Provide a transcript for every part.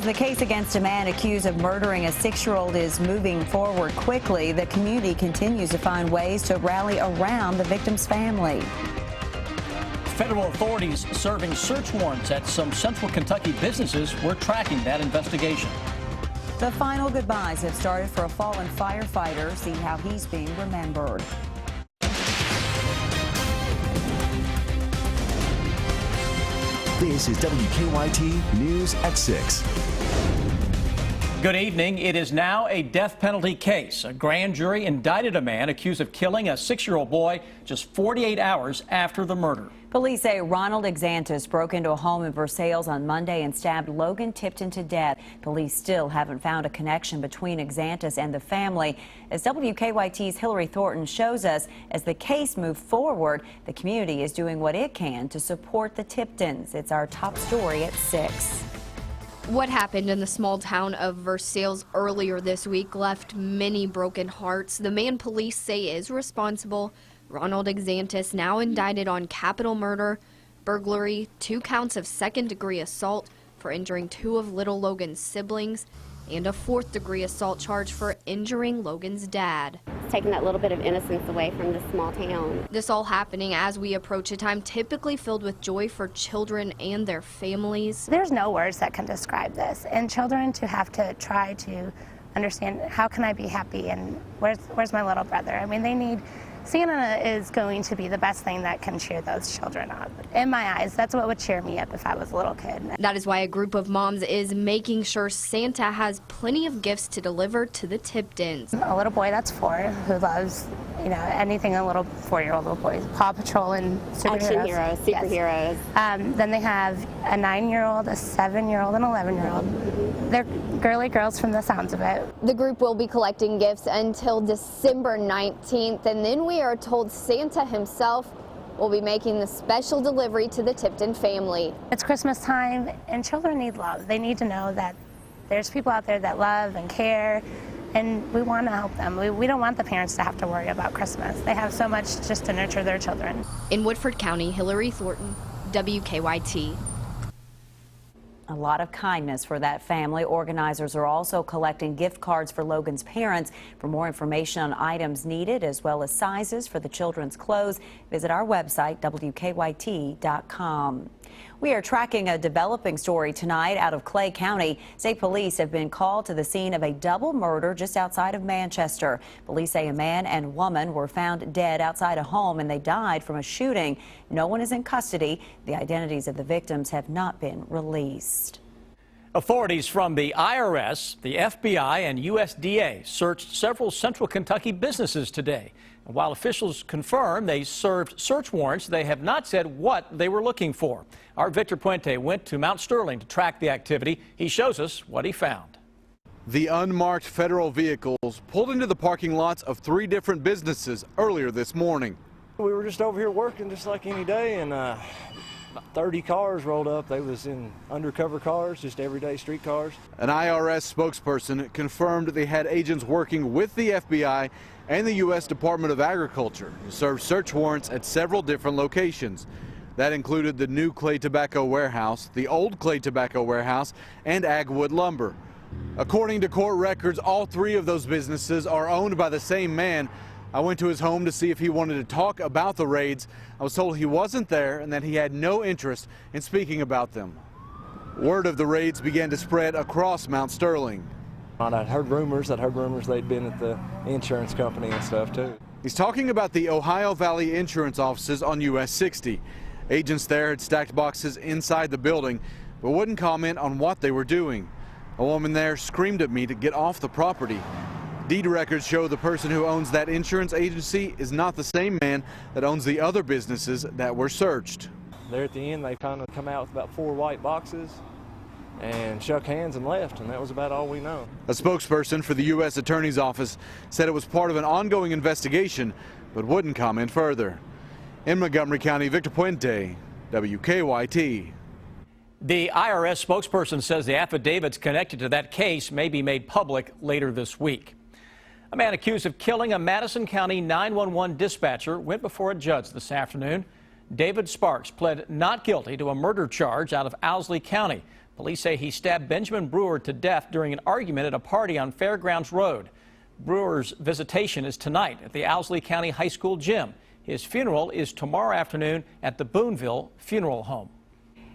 The case against a man accused of murdering a 6-year-old is moving forward quickly. The community continues to find ways to rally around the victim's family. Federal authorities serving search warrants at some central Kentucky businesses. We're tracking that investigation. The final goodbyes have started for a fallen firefighter. See how he's being remembered. This is WKYT News at 6. Good evening. It is now a death penalty case. A grand jury indicted a man accused of killing a 6-year-old boy just 48 hours after the murder. Police say Ronald Exantis broke into a home in Versailles on Monday and stabbed Logan Tipton to death. Police still haven't found a connection between Exantis and the family. As WKYT's Hillary Thornton shows us, as the case moves forward, the community is doing what it can to support the Tiptons. It's our top story at 6. What happened in the small town of Versailles earlier this week left many broken hearts. The man police say is responsible, Ronald Exantis, now indicted on capital murder, burglary, 2 counts of second-degree assault for injuring 2 of little Logan's siblings, and a 4th-degree assault charge for injuring Logan's dad. It's taking that little bit of innocence away from this small town. This all happening as we approach a time typically filled with joy for children and their families. There's no words that can describe this, and children to have to try to understand, how can I be happy, and where's my little brother? I mean, they need, Santa is going to be the best thing that can cheer those children up. In my eyes, that's what would cheer me up if I was a little kid. That is why a group of moms is making sure Santa has plenty of gifts to deliver to the Tiptons. A little boy that's 4 who loves, anything a little 4-year-old little boy. Paw Patrol and superheroes. Action heroes, superheroes. Yes. Then they have a 9-year-old, a 7-year-old, and an 11-year-old. They're girly girls from the sounds of it. The group will be collecting gifts until December 19th, and then we are told Santa himself will be making the special delivery to the Tipton family. It's Christmas time, and children need love. They need to know that there's people out there that love and care, and we want to help them. We don't want the parents to have to worry about Christmas. They have so much just to nurture their children. In Woodford County, Hillary Thornton, WKYT. A lot of kindness for that family. Organizers are also collecting gift cards for Logan's parents. For more information on items needed as well as sizes for the children's clothes, visit our website, WKYT.com. We are tracking a developing story tonight out of Clay County. State police have been called to the scene of a double murder just outside of Manchester. Police say a man and woman were found dead outside a home and they died from a shooting. No one is in custody. The identities of the victims have not been released. Authorities from the IRS, the FBI, and USDA searched several central Kentucky businesses today. And while officials confirm they served search warrants, they have not said what they were looking for. Our Victor Puente went to Mount Sterling to track the activity. He shows us what he found. The unmarked federal vehicles pulled into the parking lots of 3 different businesses earlier this morning. We were just over here working just like any day, and 30 cars rolled up. They was in undercover cars, just everyday street cars. An IRS spokesperson confirmed they had agents working with the FBI and the U.S. Department of Agriculture to serve search warrants at several different locations. That included the new Clay Tobacco Warehouse, the old Clay Tobacco Warehouse, and Agwood Lumber. According to court records, all 3 of those businesses are owned by the same man. I went to his home to see if he wanted to talk about the raids. I was told he wasn't there and that he had no interest in speaking about them. Word of the raids began to spread across Mount Sterling. I'd heard rumors they'd been at the insurance company and stuff too. He's talking about the Ohio Valley Insurance offices on US 60. Agents there had stacked boxes inside the building, but wouldn't comment on what they were doing. A woman there screamed at me to get off the property. Deed records show the person who owns that insurance agency is not the same man that owns the other businesses that were searched. There at the end, they kind of come out with about 4 white boxes and shook hands and left, and that was about all we know. A spokesperson for the U.S. Attorney's Office said it was part of an ongoing investigation, but wouldn't comment further. In Montgomery County, Victor Puente, WKYT. The IRS spokesperson says the affidavits connected to that case may be made public later this week. A man accused of killing a Madison County 911 dispatcher went before a judge this afternoon. David Sparks pled not guilty to a murder charge out of Owsley County. Police say he stabbed Benjamin Brewer to death during an argument at a party on Fairgrounds Road. Brewer's visitation is tonight at the Owsley County High School gym. His funeral is tomorrow afternoon at the Boonville Funeral Home.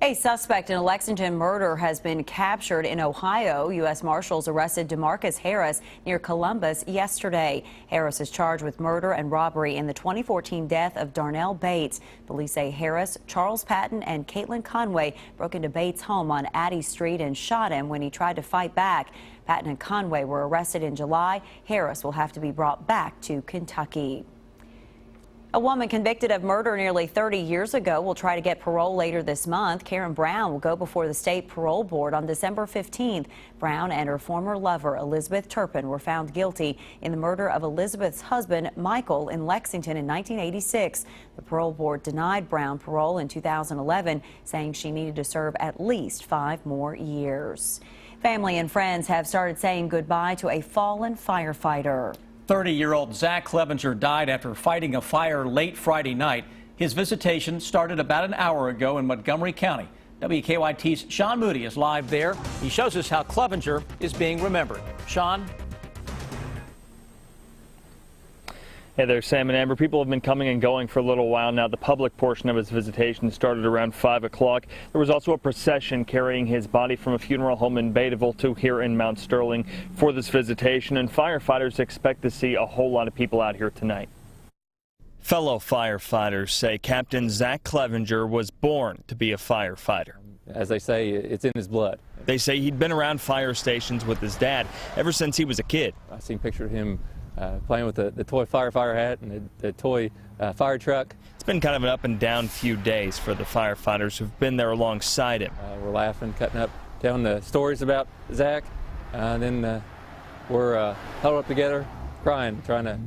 A suspect in a Lexington murder has been captured in Ohio. U.S. Marshals arrested DeMarcus Harris near Columbus yesterday. Harris is charged with murder and robbery in the 2014 death of Darnell Bates. Police say Harris, Charles Patton, and Caitlin Conway broke into Bates' home on Addy Street and shot him when he tried to fight back. Patton and Conway were arrested in July. Harris will have to be brought back to Kentucky. A woman convicted of murder nearly 30 years ago will try to get parole later this month. Karen Brown will go before the state parole board on December 15th. Brown and her former lover, Elizabeth Turpin, were found guilty in the murder of Elizabeth's husband, Michael, in Lexington in 1986. The parole board denied Brown parole in 2011, saying she needed to serve at least 5 more years. Family and friends have started saying goodbye to a fallen firefighter. 30-year-old Zach Clevenger died after fighting a fire late Friday night. His visitation started about an hour ago in Montgomery County. WKYT's Sean Moody is live there. He shows us how Clevenger is being remembered. Sean? Hey there, Sam and Amber. People have been coming and going for a little while now. The public portion of his visitation started around 5 o'clock. There was also a procession carrying his body from a funeral home in Badeville to here in Mount Sterling for this visitation, and firefighters expect to see a whole lot of people out here tonight. Fellow firefighters say Captain Zach Clevenger was born to be a firefighter. As they say, it's in his blood. They say he'd been around fire stations with his dad ever since he was a kid. I've seen pictures of him playing with the toy firefighter hat and the toy fire truck. It's been kind of an up and down few days for the firefighters who've been there alongside him. We're laughing, cutting up, telling the stories about Zach, and then we're huddled up together, crying, trying to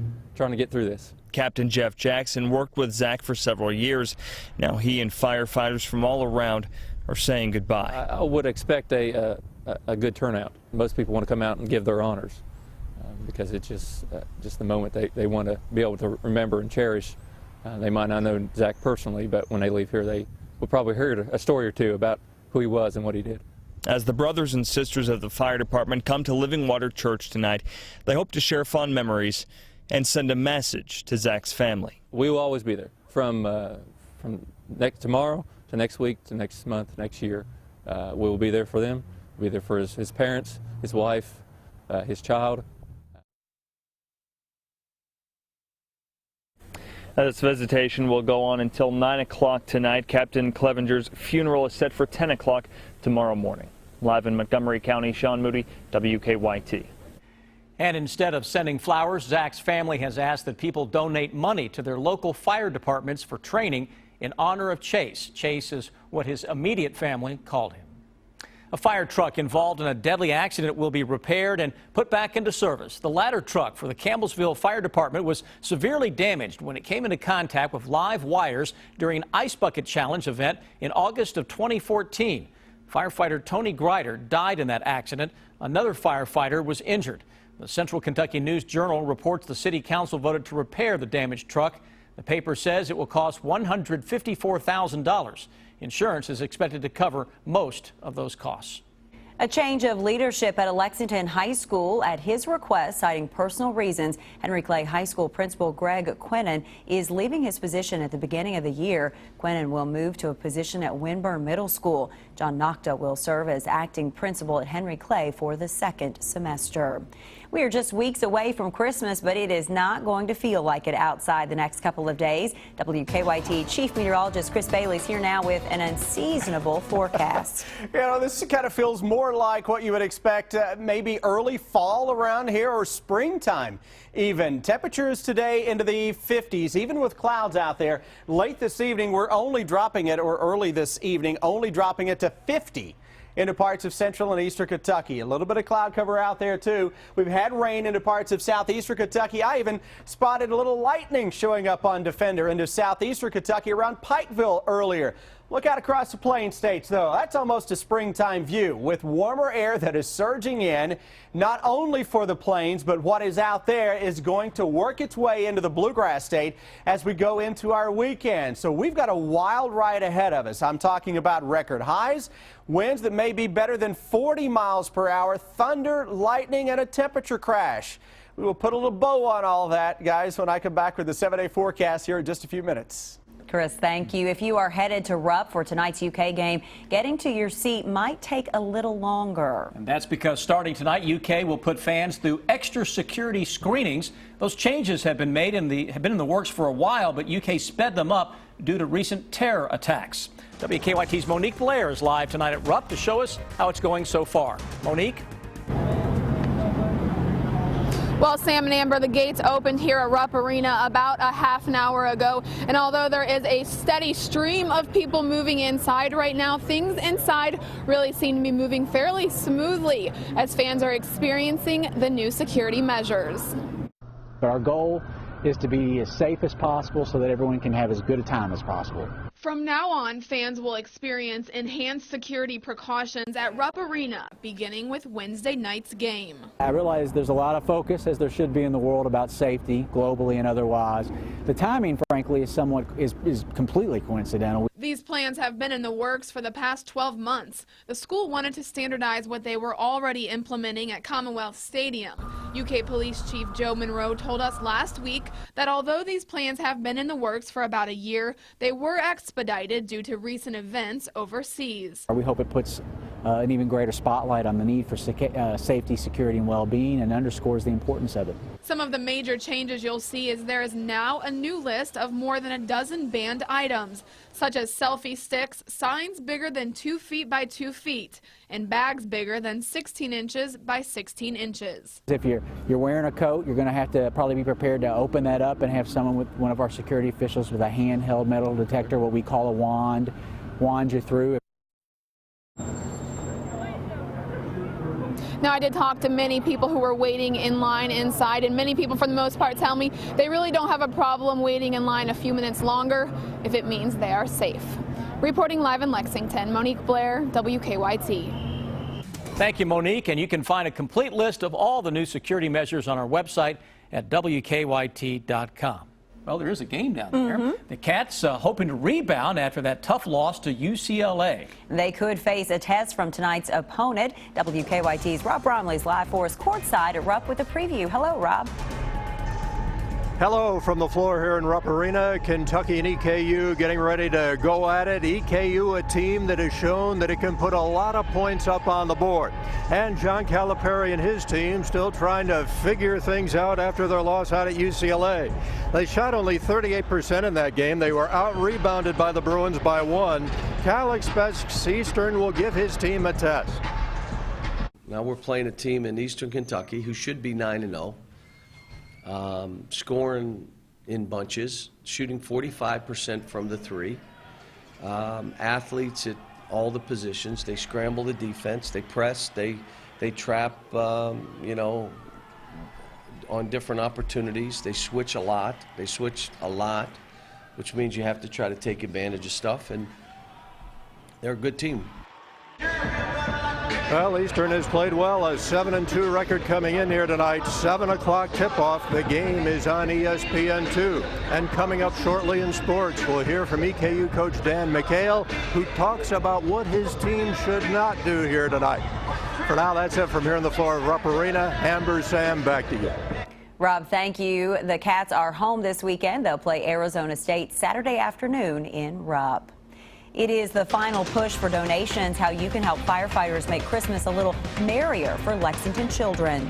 get through this. Captain Jeff Jackson worked with Zach for several years. Now he and firefighters from all around are saying goodbye. I would expect a good turnout. Most people want to come out and give their honors. Because it's just the moment they want to be able to remember and cherish. They might not know Zach personally, but when they leave here, they will probably hear a story or two about who he was and what he did. As the brothers and sisters of the fire department come to Living Water Church tonight, they hope to share fond memories and send a message to Zach's family. We will always be there from tomorrow to next week to next month, next year. We will be there for them. We'll be there for his parents, his wife, his child. This visitation will go on until 9 o'clock tonight. Captain Clevenger's funeral is set for 10 o'clock tomorrow morning. Live in Montgomery County, Sean Moody, WKYT. And instead of sending flowers, Zach's family has asked that people donate money to their local fire departments for training in honor of Chase. Chase is what his immediate family called him. A fire truck involved in a deadly accident will be repaired and put back into service. The ladder truck for the Campbellsville Fire Department was severely damaged when it came into contact with live wires during an Ice Bucket Challenge event in August of 2014. Firefighter Tony Grider died in that accident. Another firefighter was injured. The Central Kentucky News Journal reports the City Council voted to repair the damaged truck. The paper says it will cost $154,000. Insurance is expected to cover most of those costs. A change of leadership at a Lexington high school. At his request, citing personal reasons, Henry Clay High School Principal Greg Quinnen is leaving his position at the beginning of the year. Quinnen will move to a position at Winburn Middle School. John Nocta will serve as acting principal at Henry Clay for the second semester. We are just weeks away from Christmas, but it is not going to feel like it outside the next couple of days. WKYT Chief Meteorologist Chris Bailey is here now with an unseasonable forecast. You know, this kind of feels more like what you would expect, maybe early fall around here or springtime even. Temperatures today into the 50s, even with clouds out there. Late this evening, we're only dropping it, or early this evening, only dropping it to 50. Into parts of central and eastern Kentucky. A little bit of cloud cover out there, too. We've had rain into parts of southeastern Kentucky. I even spotted a little lightning showing up on Defender into southeastern Kentucky around Pikeville earlier. Look out across the Plain States, though. That's almost a springtime view with warmer air that is surging in, not only for the plains, but what is out there is going to work its way into the Bluegrass State as we go into our weekend. So we've got a wild ride ahead of us. I'm talking about record highs, winds that may be better than 40 miles per hour, thunder, lightning, and a temperature crash. We will put a little bow on all that, guys, when I come back with the 7-day forecast here in just a few minutes. Chris, thank you. If you are headed to Rupp for tonight's UK game, getting to your seat might take a little longer. And that's because starting tonight, UK will put fans through extra security screenings. Those changes have been made have been in the works for a while, but UK sped them up due to recent terror attacks. WKYT's Monique Blair is live tonight at Rupp to show us how it's going so far. Monique? Well, Sam and Amber, the gates opened here at Rupp Arena about a half an hour ago, and although there is a steady stream of people moving inside right now, things inside really seem to be moving fairly smoothly as fans are experiencing the new security measures. But our goal is to be as safe as possible so that everyone can have as good a time as possible. From now on, fans will experience enhanced security precautions at Rupp Arena, beginning with Wednesday night's game. I realize there's a lot of focus, as there should be in the world, about safety, globally and otherwise. The timing, frankly, is completely coincidental. These plans have been in the works for the past 12 months. The school wanted to standardize what they were already implementing at Commonwealth Stadium. UK Police Chief Joe Monroe told us last week that although these plans have been in the works for about a year, they were expedited due to recent events overseas. We hope it puts an even greater spotlight on the need for safety, security, and well-being, and underscores the importance of it. Some of the major changes you'll see is there is now a new list of more than a dozen banned items, such as selfie sticks, signs bigger than 2 feet by 2 feet, and bags bigger than 16 inches by 16 inches. If you're wearing a coat, you're going to have to probably be prepared to open that up and have someone with one of our security officials with a handheld metal detector, what we call a wand you through. Now, I did talk to many people who were waiting in line inside, and many people, for the most part, tell me they really don't have a problem waiting in line a few minutes longer if it means they are safe. Reporting live in Lexington, Monique Blair, WKYT. Thank you, Monique. And you can find a complete list of all the new security measures on our website at WKYT.com. Well, there is a game down there. The Cats hoping to rebound after that tough loss to UCLA. They could face a test from tonight's opponent. WKYT's Rob Bromley's live for us courtside at Rupp with a preview. Hello, Rob. Hello from the floor here in Rupp Arena. Kentucky and EKU getting ready to go at it. EKU, a team that has shown that it can put a lot of points up on the board. And John Calipari and his team still trying to figure things out after their loss out at UCLA. They shot only 38% in that game. They were out-rebounded by the Bruins by 1. Cal expects Eastern will give his team a test. Now we're playing a team in Eastern Kentucky who should be 9-0. Scoring in bunches, shooting 45% from the 3. Athletes at all the positions. They scramble the defense. They press. They trap. You know, on different opportunities. They switch a lot. Which means you have to try to take advantage of stuff. And they're a good team. Well, Eastern has played well, a 7-2 record coming in here tonight. 7 o'clock tip-off. The game is on ESPN2. And coming up shortly in sports, we'll hear from EKU coach Dan McHale, who talks about what his team should not do here tonight. For now, that's it from here on the floor of Rupp Arena. Amber, Sam, back to you. Rob, thank you. The Cats are home this weekend. They'll play Arizona State Saturday afternoon in Rupp. It is the final push for donations, how you can help firefighters make Christmas a little merrier for Lexington children.